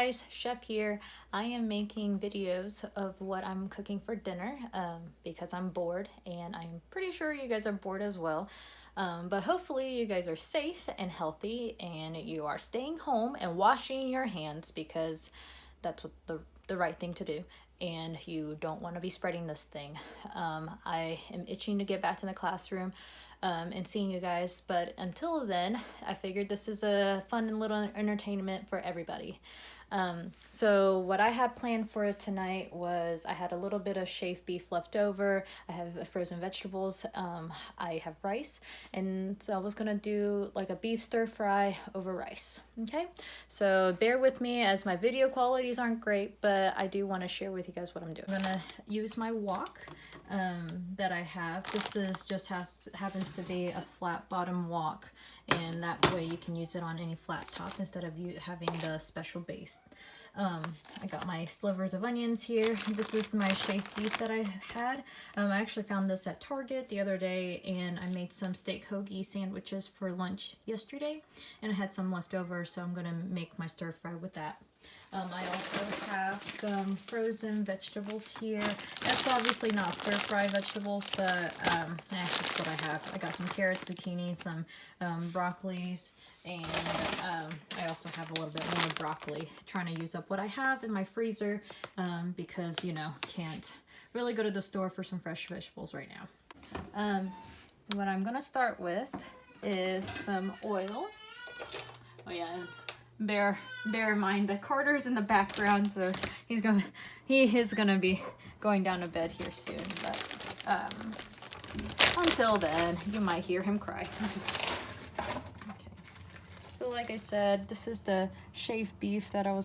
guys, Chef here. I am making videos of what I'm cooking for dinner because I'm bored, and I'm pretty sure you guys are bored as well. But hopefully you guys are safe and healthy, and you are staying home and washing your hands because that's what the right thing to do, and you don't want to be spreading this thing. I am itching to get back to the classroom and seeing you guys, but until then, I figured this is a fun and little entertainment for everybody. So what I had planned for tonight was I had a little bit of shaved beef left over. I have frozen vegetables. I have rice, and so I was gonna do like a beef stir fry over rice. Okay, so bear with me as my video qualities aren't great, but I do want to share with you guys what I'm doing. I'm gonna use my wok that I have. This is just happens to be a flat bottom wok, and that way you can use it on any flat top instead of you having the special base. I got my slivers of onions here. This is my shaved beef that I had. I actually found this at Target the other day, and I made some steak hoagie sandwiches for lunch yesterday, and I had some left over, so I'm gonna make my stir fry with that. I also have some frozen vegetables here. That's obviously not stir fry vegetables, but that's what I have. I got some carrots, zucchini, some broccolis, and I also have a little bit more broccoli. Trying to use up what I have in my freezer because, you know, can't really go to the store for some fresh vegetables right now. What I'm gonna start with is some oil. Oh yeah, and bear in mind that Carter's in the background, so he is gonna be going down to bed here soon, but until then you might hear him cry. Okay, so like I said, this is the shaved beef that I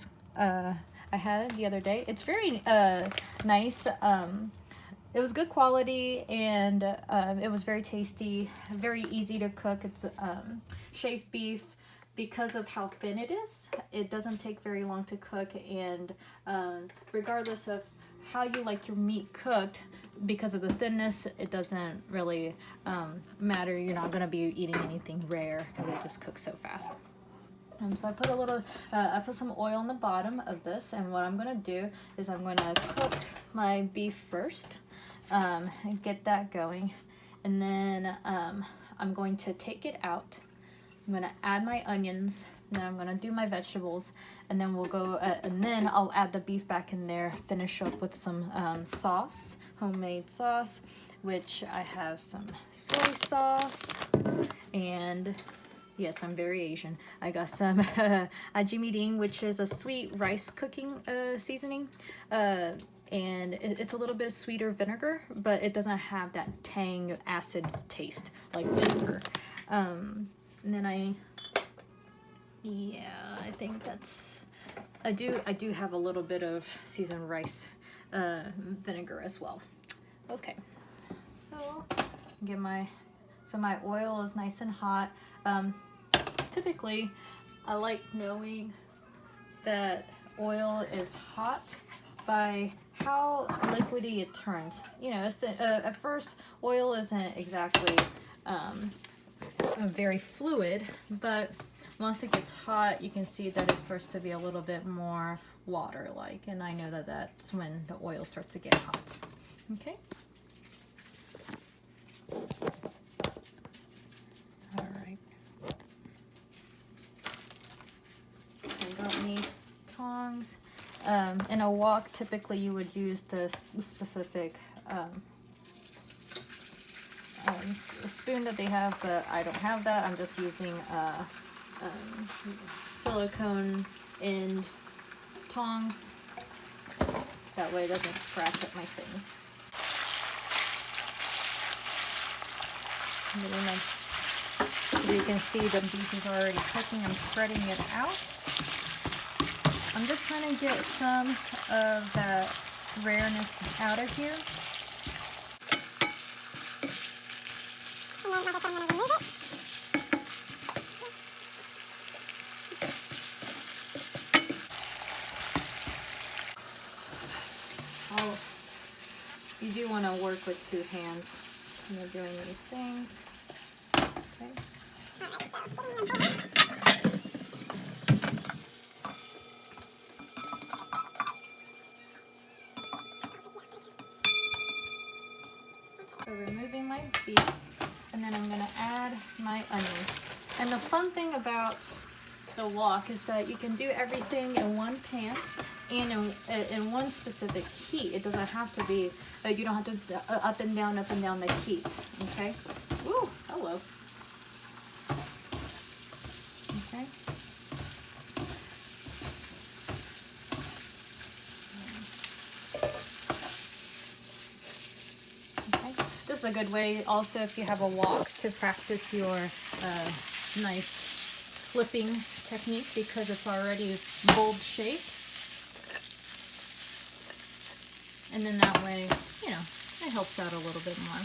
had the other day. It's very nice. It was good quality, and it was very tasty, very easy to cook. It's shaved beef. Because of how thin it is, it doesn't take very long to cook, and regardless of how you like your meat cooked, because of the thinness, it doesn't really matter. You're not going to be eating anything rare because it just cooks so fast. So I put some oil on the bottom of this, and what I'm going to do is I'm going to cook my beef first and get that going, and then I'm going to take it out. I'm going to add my onions, and then I'm going to do my vegetables, and then we'll go, and then I'll add the beef back in there, finish up with some sauce, homemade sauce, which I have some soy sauce, and yes, I'm very Asian. I got some ajimiding, which is a sweet rice cooking seasoning, and it's a little bit of sweeter vinegar, but it doesn't have that tang acid taste like vinegar. And then I think that's, I do have a little bit of seasoned rice vinegar as well. Okay, so my oil is nice and hot. Typically, I like knowing that oil is hot by how liquidy it turns. You know, at first, oil isn't exactly very fluid, but once it gets hot, you can see that it starts to be a little bit more water-like, and I know that that's when the oil starts to get hot. Okay. All right. I got me tongs. In a wok, typically you would use the specific spoon that they have, but I don't have that. I'm just using silicone end tongs. That way it doesn't scratch up my things. As you can see, the beef is already cooking. I'm spreading it out. I'm just trying to get some of that rareness out of here. You do want to work with two hands when you're doing these things. Okay. be. And then I'm gonna add my onions. And the fun thing about the wok is that you can do everything in one pan and in one specific heat. It doesn't have to be, you don't have to up and down the heat, okay? Ooh, hello. Okay. This is a good way also if you have a wok to practice your nice flipping technique because it's already bold shaped. And then that way, you know, it helps out a little bit more.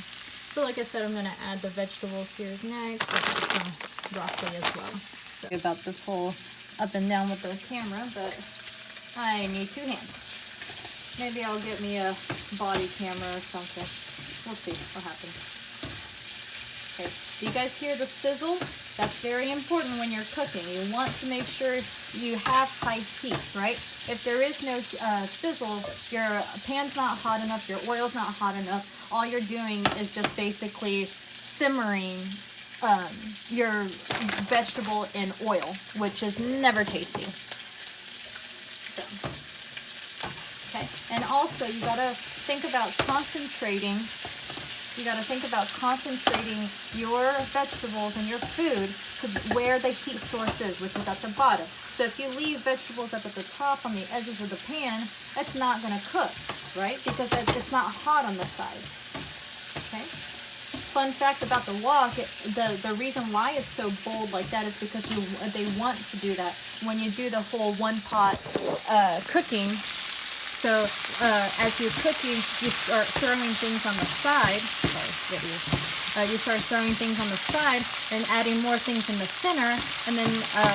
So like I said, I'm going to add the vegetables here next. I'll put some broccoli as well. So about this whole up and down with the camera, but I need 2 hands. Maybe I'll get me a body camera or something. We'll see what happens. Okay, do you guys hear the sizzle? That's very important when you're cooking. You want to make sure you have high heat, right? If there is no sizzle, your pan's not hot enough, your oil's not hot enough, all you're doing is just basically simmering your vegetable in oil, which is never tasty. So. Okay, and also you gotta think about concentrating. You gotta think about concentrating your vegetables and your food to where the heat source is, which is at the bottom. So if you leave vegetables up at the top on the edges of the pan, it's not gonna cook, right? Because it's not hot on the sides. Okay. Fun fact about the wok, the reason why it's so bold like that is because they want to do that. When you do the whole one pot cooking. So as you're cooking, you start throwing things on the side. You start throwing things on the side and adding more things in the center, and then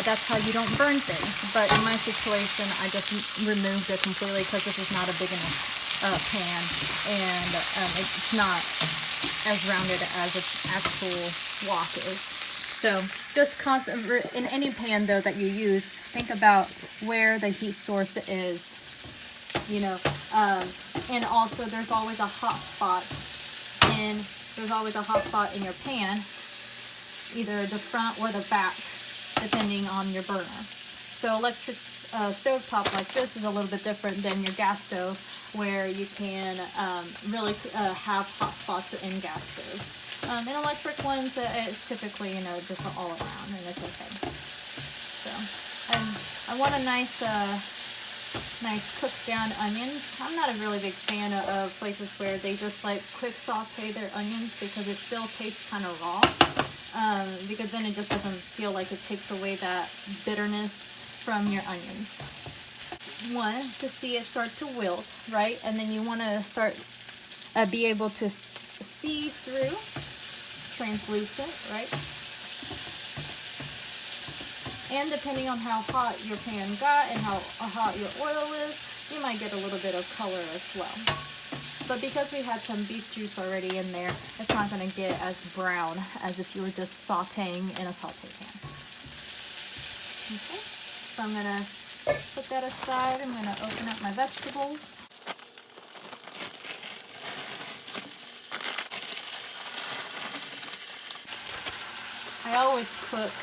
that's how you don't burn things. But in my situation, I just removed it completely because this is not a big enough pan, and it's not as rounded as an actual wok is. So just in any pan though that you use, think about where the heat source is. You know, and also there's always a hot spot in your pan, either the front or the back, depending on your burner. So electric stovetop like this is a little bit different than your gas stove, where you can really have hot spots in gas stoves. In electric ones, it's typically, you know, just all around, and it's okay. So, I want a nice cooked down onions. I'm not a really big fan of places where they just like quick saute their onions because it still tastes kind of raw. Because then it just doesn't feel like it takes away that bitterness from your onions. One, to see it start to wilt, right? And then you want to start be able to see through, translucent, right? And depending on how hot your pan got and how hot your oil is, you might get a little bit of color as well. But because we had some beef juice already in there, it's not going to get as brown as if you were just sauteing in a saute pan. Okay, so I'm going to put that aside. I'm going to open up my vegetables. I always cook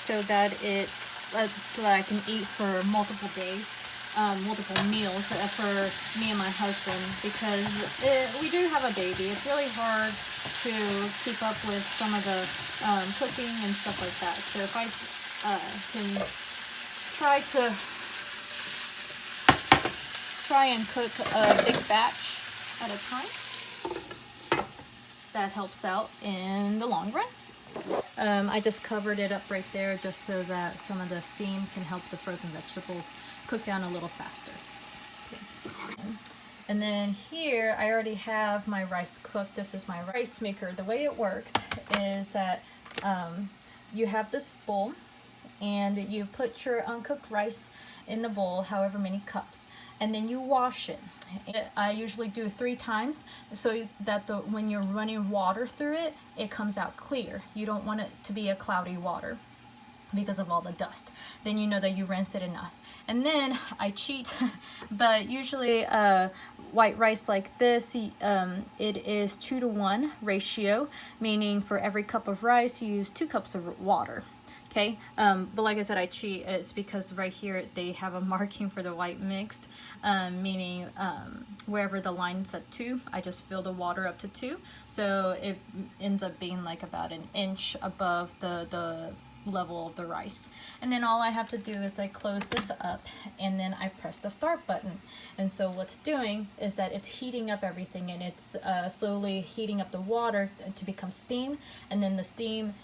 so that so that I can eat for multiple days, multiple meals for me and my husband, because we do have a baby. It's really hard to keep up with some of the cooking and stuff like that. So if I can try and cook a big batch at a time, that helps out in the long run. I just covered it up right there just so that some of the steam can help the frozen vegetables cook down a little faster. Okay. And then here I already have my rice cooked. This is my rice maker. The way it works is that you have this bowl and you put your uncooked rice in the bowl, however many cups, and then you wash it. I usually do 3 times so that when you're running water through it, it comes out clear. You don't want it to be a cloudy water. because of all the dust. Then you know that you rinsed it enough. And then I cheat, but usually white rice like this, it is 2-to-1 ratio, meaning for every cup of rice you use 2 cups of water. Okay, but like I said, I cheat. It's because right here they have a marking for the white mixed, meaning wherever the line's at 2, I just fill the water up to 2. So it ends up being like about an inch above the level of the rice. And then all I have to do is I close this up and then I press the start button. And so what's doing is that it's heating up everything, and it's slowly heating up the water to become steam, and then the steam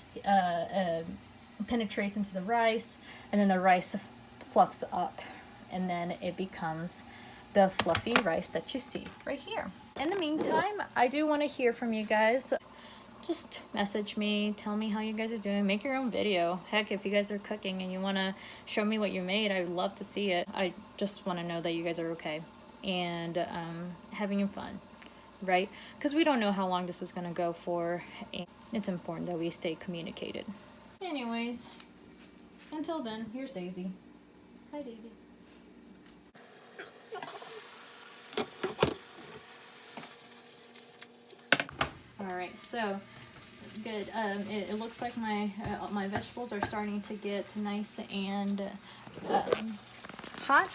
penetrates into the rice, and then the rice fluffs up, and then it becomes the fluffy rice that you see right here. In the meantime, I do want to hear from you guys. Just message me, tell me how you guys are doing, make your own video. Heck, if you guys are cooking and you want to show me what you made, I would love to see it. I just want to know that you guys are okay and having fun, right? Because we don't know how long this is going to go for, and it's important that we stay communicated. Anyways, until then, here's Daisy. Hi, Daisy. All right, so good. It looks like my vegetables are starting to get nice and hot.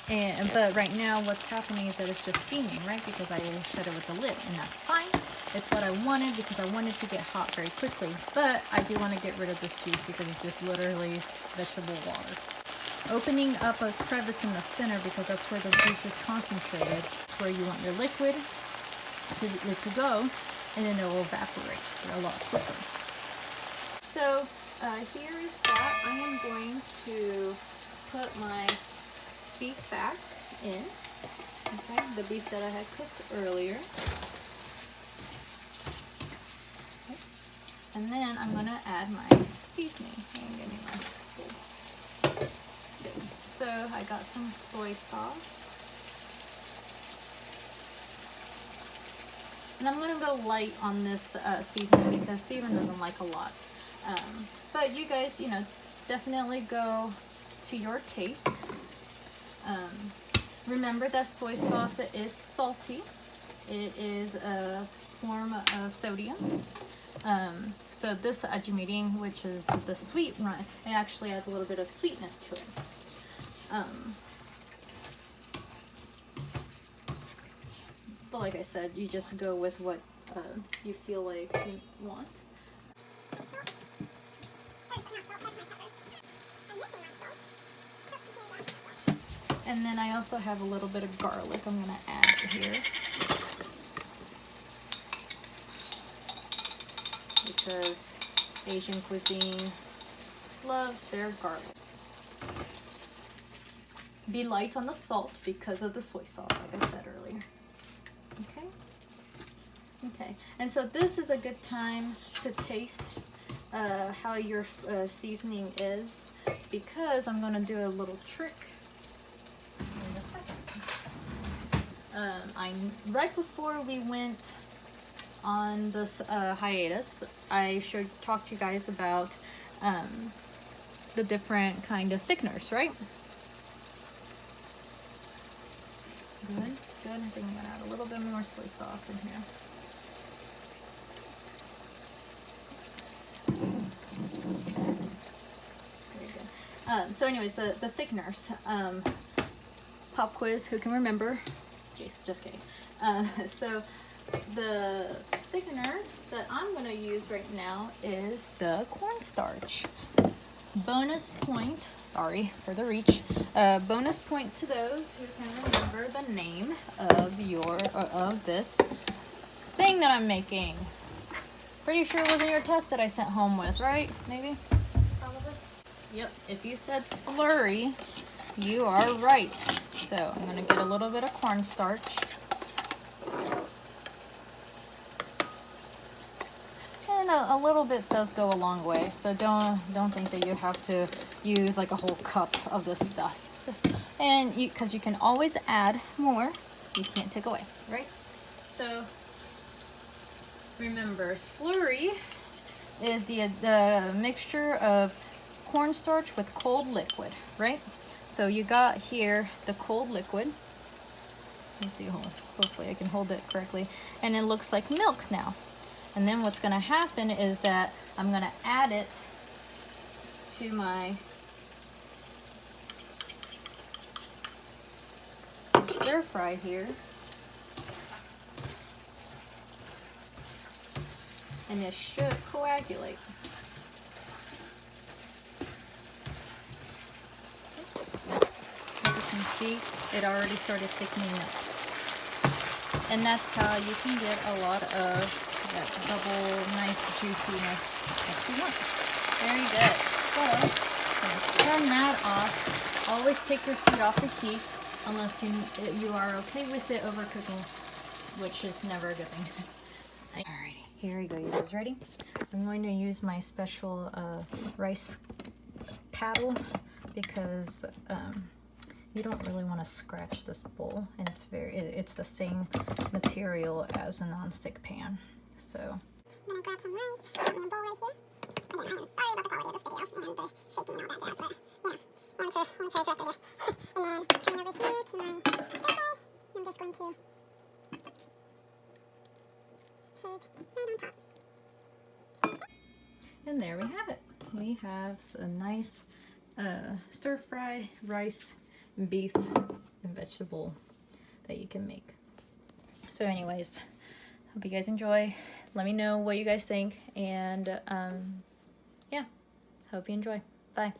But right now what's happening is that it's just steaming, right? Because I shut it with the lid, and that's fine. It's what I wanted because I wanted to get hot very quickly. But I do want to get rid of this juice because it's just literally vegetable water. Opening up a crevice in the center because that's where the juice is concentrated. It's where you want your liquid to go, and then it will evaporate a lot quicker. So here is that. I am going to put my beef back in, okay, the beef that I had cooked earlier. Okay. And then I'm gonna add my seasoning. Give me my bowl. Good. So I got some soy sauce. And I'm gonna go light on this seasoning because Steven doesn't like a lot. But you guys, you know, definitely go to your taste. Remember that soy sauce is salty. It is a form of sodium. So this ajimering, which is the sweet one, it actually adds a little bit of sweetness to it. But like I said, you just go with what you feel like you want. And then I also have a little bit of garlic I'm gonna add here. Because Asian cuisine loves their garlic. Be light on the salt because of the soy sauce, like I said earlier. Okay? Okay, and so this is a good time to taste how your seasoning is, because I'm gonna do a little trick. Right before we went on this hiatus, I should talk to you guys about the different kind of thickeners, right? Good, good. I think I'm gonna add a little bit more soy sauce in here. Very good. So anyways, the thickeners. Pop quiz, who can remember? Just kidding. So the thickeners that I'm going to use right now is the cornstarch. Bonus point, sorry for the reach, bonus point to those who can remember the name of this thing that I'm making. Pretty sure it wasn't your test that I sent home with, right? Maybe? Probably? Yep, if you said slurry, you are right. So I'm going to get a little bit of cornstarch. And a little bit does go a long way. So don't think that you have to use like a whole cup of this stuff. Because you can always add more. You can't take away, right? So remember, slurry is the mixture of cornstarch with cold liquid, right? So you got here the cold liquid. Let's see, hopefully I can hold it correctly. And it looks like milk now. And then what's gonna happen is that I'm gonna add it to my stir fry here. And it should coagulate. As you can see, it already started thickening up. And that's how you can get a lot of that double nice juiciness that you want. Very good. So, I'm gonna turn that off. Always take your feet off the heat unless you are okay with it overcooking, which is never a good thing. Alrighty, here we go. You guys ready? I'm going to use my special rice paddle because you don't really want to scratch this bowl, and it's the same material as a non-stick pan. So I'm gonna grab some rice in a bowl right here. Again, I am sorry about the quality of this video and the shaking and all that jazz, but yeah, amateur director here. And then coming over here to my stir fry, I'm just going to serve right on top. and there we have it. We have a nice stir fry rice, beef, and vegetable that you can make. So anyways, hope you guys enjoy. Let me know what you guys think, and yeah, hope you enjoy. Bye.